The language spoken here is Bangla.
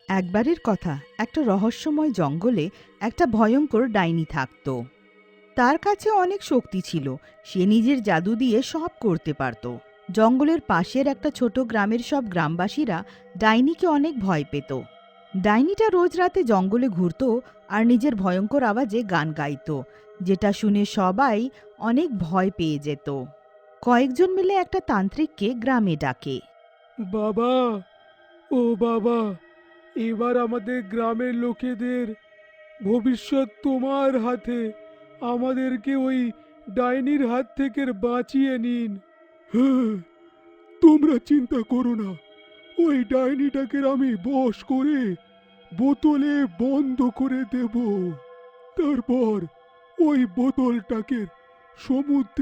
একবারের কথা, একটা রহস্যময় জঙ্গলে একটা ভয়ঙ্কর ডাইনি থাকত। তার কাছে অনেক শক্তি ছিল। সে নিজের জাদু দিয়ে সব করতে পারত। জঙ্গলের পাশের একটা ছোট গ্রামের সব গ্রামবাসীরা ডাইনিকে অনেক ভয় পেত। ডাইনিটা রোজ রাতে জঙ্গলে ঘুরতো আর নিজের ভয়ঙ্কর আওয়াজে গান গাইতো, যেটা শুনে সবাই অনেক ভয় পেয়ে যেত। কয়েকজন মিলে একটা তান্ত্রিককে গ্রামে ডাকে। বাবা, ও বাবা, এবার আমাদের গ্রামের লোকেদের ভবিষ্যৎ তোমার হাতে। আমাদেরকে ওই ডাইনির হাত থেকে বাঁচিয়ে নিন। হ্যাঁ, তোমরা চিন্তা করো না। ওই ডাইনিটাকে আমি বশ করে বোতলে বন্ধ করে দেব। তারপর ওই বোতলটাকে সমুদ্রে